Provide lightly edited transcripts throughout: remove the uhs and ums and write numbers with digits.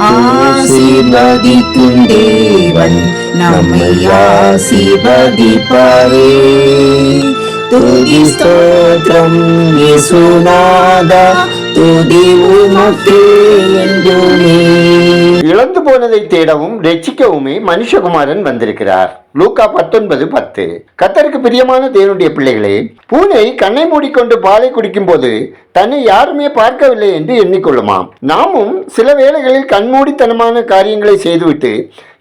ஆசீர்வதிக்கும் தேவன் நம்மை ஆசீர்வதிப்பாரே. துதி ஸ்தோத்திரம் இயேசுநாதா, துதி உமக்கே என்றுமே. இழந்து போனதை தேடவும் ரட்சிக்கவுமே மனுஷகுமாரன் வந்திருக்கிறார். லூக்கா 19:10. கர்த்தருக்கு பிரியமான தேவனுடைய பிள்ளைகளே, பூனை கண்ணை மூடிக்கொண்டு பாலை குடிக்கும் போது தன்னை யாருமே பார்க்கவில்லை என்று எண்ணிக்கொள்ளுமாம். நாமும் சில வேளைகளில் கண்மூடித்தனமான காரியங்களை செய்துவிட்டு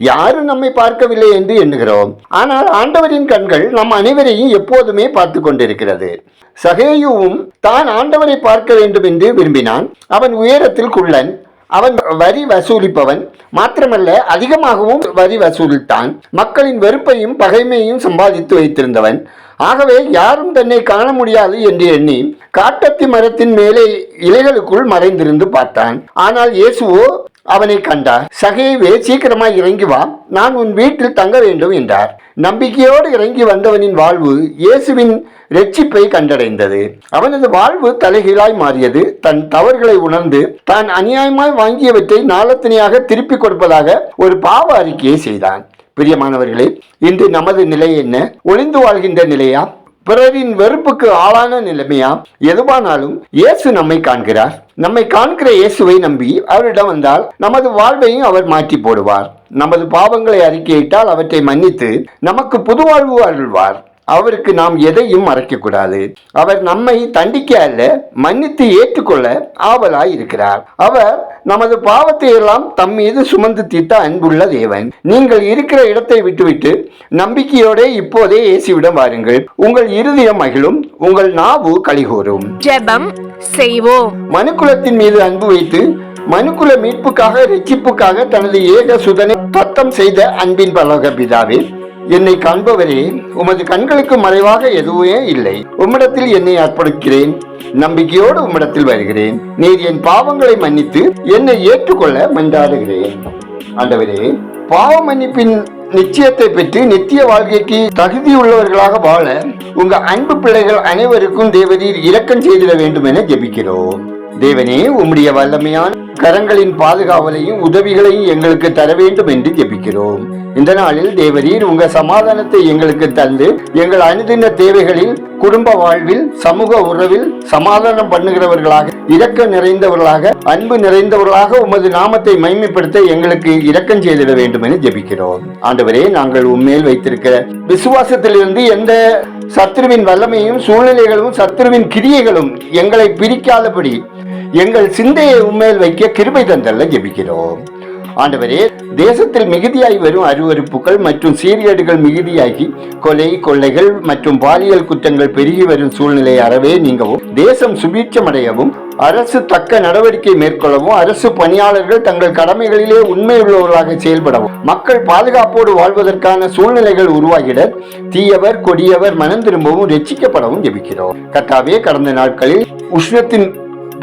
யாரும் நம்மை பார்க்கவில்லை என்று எண்ணுகிறோம். ஆனால் ஆண்டவரின் கண்கள் நம் அனைவரையும் எப்போதுமே பார்த்து கொண்டிருக்கிறது. சகேயுவும் தான் ஆண்டவரை பார்க்க வேண்டும் என்று விரும்பினான். அவன் உயரத்தில் குள்ளன், அவன் வரி வசூலிப்பவன், மாத்திரமல்ல அதிகமாகவும் வரி வசூலித்தான். மக்களின் வெறுப்பையும் பகைமையும் சம்பாதித்து வைத்திருந்தவன். ஆகவே யாரும் தன்னை காண முடியாது என்று எண்ணி காட்டத்தி மரத்தின் மேலே இலைகளுக்குள் மறைந்திருந்து பார்த்தான். ஆனால் இயேசுவோ அவனை கண்டார். சகேவே, சீக்கிரமாய் இறங்கி வா, நான் உன் வீட்டில் தங்க வேண்டும் என்றார். நம்பிக்கையோடு இறங்கி வந்தவனின் வாழ்வு இயேசுவின் ரட்சிப்பை கண்டடைந்தது. அவனது வாழ்வு தலைகீழாய் மாறியது. தன் தவறுகளை உணர்ந்து தான் அநியாயமாய் வாங்கியவற்றை நாளத்தனையாக திருப்பி கொடுப்பதாக ஒரு பாவ அறிக்கையை செய்தான். பிரியமானவர்களே, இன்று நமது நிலை என்ன? ஒளிந்து வாழ்கின்ற நிலையா? பிறரின் வெறுப்புக்கு ஆளான நிலைமையா? எதுவானாலும் இயேசு நம்மை காண்கிறார். நம்மை காண்கிற இயேசுவை நம்பி அவரிடம் வந்தால் நமது வாழ்வையும் அவர் மாற்றி போடுவார். நமது பாவங்களை அறிக்கையிட்டால் அவற்றை மன்னித்து நமக்கு புது வாழ்வு அருள்வார். அவருக்கு நாம் எதையும் மறைக்கக்கூடாது. அவர் நம்மை தண்டிக்க அல்ல, மன்னித்து ஏற்றுக்கொள்ள ஆவலாய் இருக்கிறார். அவர் நமது பாவத்தை எல்லாம் தம் மீது சுமந்து தீர்த்த அன்புள்ள தேவன். நீங்கள் இருக்கிற இடத்தை விட்டுவிட்டு நம்பிக்கையோட இப்போதே இயேசுவிடம் வாருங்கள். உங்கள் இருதயம் மகிழும், உங்கள் நாவு களிகூரும். ஜெபம் செய்வோம். மனுக்குலத்தின் மீது அன்பு வைத்து மனுக்குல மீட்புக்காக ரட்சிப்புக்காக தனது ஏக சுதனை தத்தம் செய்த அன்பின் பரலோக பிதாவே, என்னை காண்பவரே, உமது கண்களுக்கு மறைவாக எதுவுமே இல்லை. உம்மிடத்தில் என்னை அர்ப்பணிக்கிறேன். நம்பிக்கையோடு உம்மிடத்தில் வருகிறேன். நீர் என் பாவங்களை மன்னித்து என்னை ஏற்றுக்கொள்ள மன்றாடுகிறேன். ஆண்டவரே, பாவ மன்னிப்பின் நிச்சயத்தை பெற்று நித்திய வாழ்க்கைக்கு தகுதியுள்ளவர்களாக வாழ உங்க அன்பு பிள்ளைகள் அனைவருக்கும் தேவரீர் இரக்கம் செய்திட வேண்டும் என ஜெபிக்கிறோம். தேவனே, உம்முடைய வல்லமையான கரங்களின் பாதுகாவலையும் உதவிகளையும் எங்களுக்கு தர வேண்டும் என்று ஜெபிக்கிறோம். இந்த நாளில் தேவரீர் உங்க சமாதானத்தை எங்களுக்கு தந்து எங்கள் அனுதின தேவைகளில், குடும்ப வாழ்வில், சமூக உறவில் சமாதானம் பண்ணுகிறவர்களாக, இரக்கம் நிறைந்தவர்களாக, அன்பு நிறைந்தவர்களாக உமது நாமத்தை மகிமைப்படுத்த எங்களுக்கு இரக்கம் செய்திட வேண்டும் என ஜெபிக்கிறோம். ஆண்டவரே, நாங்கள் உம்மேல் வைத்திருக்கிற விசுவாசத்திலிருந்து எந்த சத்துருவின் வல்லமையும் சூழ்நிலைகளும் சத்துருவின் கிரியைகளும் எங்களை பிரிக்காதபடி எங்கள் சிந்தையை உண்மையில் வைக்க கிருபை தந்தல்ல ஜெபிக்கிறோம். ஆண்டவரே, தேசத்தில் மிகுதியாகி வரும் அருவருப்புகள் மற்றும் சீர்கேடுகள் மிகுதியாகி கொலை, கொள்ளைகள் மற்றும் பாலியல் குற்றங்கள் பெருகி வரும் சூழ்நிலை அறவே நீங்கவும், தேசம் சுபீட்சமடையவும், அரசு தக்க நடவடிக்கை மேற்கொள்ளவும், அரசு பணியாளர்கள் தங்கள் கடமைகளிலே உண்மையுள்ளவர்களாக செயல்படவும், மக்கள் பாதுகாப்போடு வாழ்வதற்கான சூழ்நிலைகள் உருவாகிட தீயவர் கொடியவர் மனம் திரும்பவும் ரட்சிக்கப்படவும் ஜெபிக்கிறோம். கர்த்தாவே, கடந்த நாட்களில் உஷ்ணத்தின்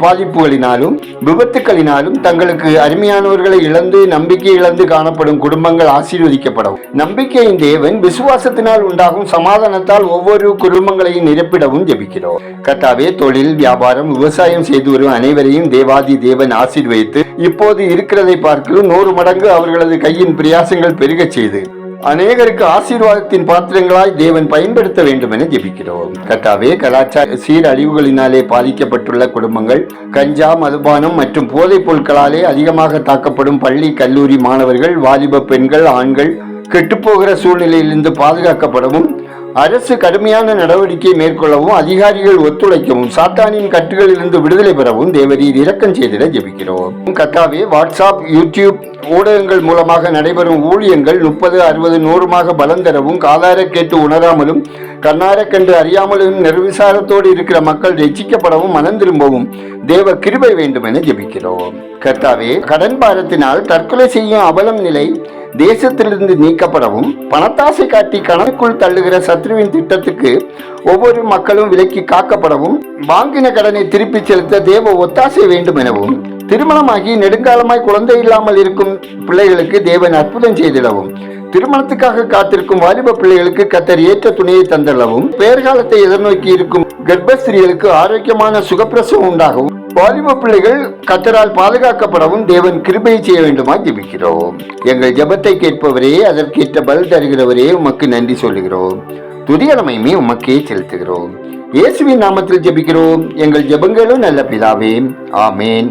பாதிப்புகளினாலும் விபத்துக்களினாலும் தங்களுக்கு அருமையானவர்களை இழந்து நம்பிக்கை இழந்து காணப்படும் குடும்பங்கள் ஆசீர்வதிக்கப்படவும், நம்பிக்கையின் தேவன் விசுவாசத்தினால் உண்டாகும் சமாதானத்தால் ஒவ்வொரு குடும்பங்களையும் நிரப்பிடவும் ஜெபிக்கிறோம். கர்த்தாவே, தொழில், வியாபாரம், விவசாயம் செய்து வரும் அனைவரையும் தேவாதி தேவன் ஆசீர்வதித்து இப்போது இருக்கிறதை பார்க்கலும் 100 மடங்கு அவர்களது கையின் பிரயாசங்கள் பெருகச் செய்து அநேகருக்கு ஆசீர்வாதத்தின் பாத்திரங்களாய் தேவன் பயன்படுத்த வேண்டும் என ஜெபிக்கிறோம். கர்த்தாவே, கலாச்சார சீரழிவுகளினாலே பாதிக்கப்பட்டுள்ள குடும்பங்கள், கஞ்சா, மதுபானம் மற்றும் போதைப் பொருட்களாலே அதிகமாக தாக்கப்படும் பள்ளி, கல்லூரி மாணவர்கள், வாலிப பெண்கள், ஆண்கள் கெட்டுப்போகிற சூழ்நிலையிலிருந்து பாதுகாக்கப்படவும், அரசு கடுமையான நடவடிக்கை மேற்கொள்ளவும், அதிகாரிகள் ஒத்துழைக்கவும், சாத்தானின் கட்டுகளிலிருந்து விடுதலை பெறவும் தேவரீர் இரக்கம் செய்திட ஜெபிக்கிறோம். கர்த்தாவே, வாட்ஸ்அப், யூடியூப் ஊடகங்கள் மூலமாக நடைபெறும் ஊழியங்கள் 30, 60, 100 பலம் தரவும், காதார கேட்டு உணராமலும் கண்ணார கண்டு அறியாமலும் நிர்விசாரத்தோடு இருக்கிற மக்கள் ரட்சிக்கப்படவும் மனம் திரும்பவும் தேவ கிருபை வேண்டும் என ஜெபிக்கிறோம். கர்த்தாவே, கடன் பாரத்தினால் தற்கொலை செய்யும் அவலம் நிலை தேசத்திலிருந்து நீக்கப்படவும், பணத்தாசை காட்டி கணக்குள் தள்ளுகிற சத்ருவின் திட்டத்துக்கு ஒவ்வொரு மக்களும் விலக்கி காக்கப்படவும், வாங்கின கடனை திருப்பி செலுத்த தேவ ஒத்தாசை வேண்டும் எனவும், திருமணமாகி நெடுங்காலமாய் குழந்தை இல்லாமல் இருக்கும் பிள்ளைகளுக்கு தேவன் அற்புதம் செய்திடவும், திருமணத்துக்காக காத்திருக்கும் வாலிப பிள்ளைகளுக்கு கர்த்தர் ஏற்ற துணையை தந்தளவும், பெயர்காலத்தை எதிர்நோக்கி இருக்கும் கர்ப்பஸ்திரீகளுக்கு ஆரோக்கியமான சுகப்பிரசவம் உண்டாகவும், வாலிப பிள்ளைகள் கர்த்தரால் பாதுகாக்கப்படவும் தேவன் கிருபை செய்ய வேண்டுமா ஜெபிக்கிறோம். எங்கள் ஜெபத்தை கேட்பவரே, அதற்கேற்ற பல் தருகிறவரே, உமக்கு நன்றி சொல்லுகிறோம். துதியலமையுமே உமக்கே செலுத்துகிறோம். இயேசுவின் நாமத்தில் ஜெபிக்கிறோம் எங்கள் ஜெபங்களும் நல்ல பிதாவே, ஆமேன்.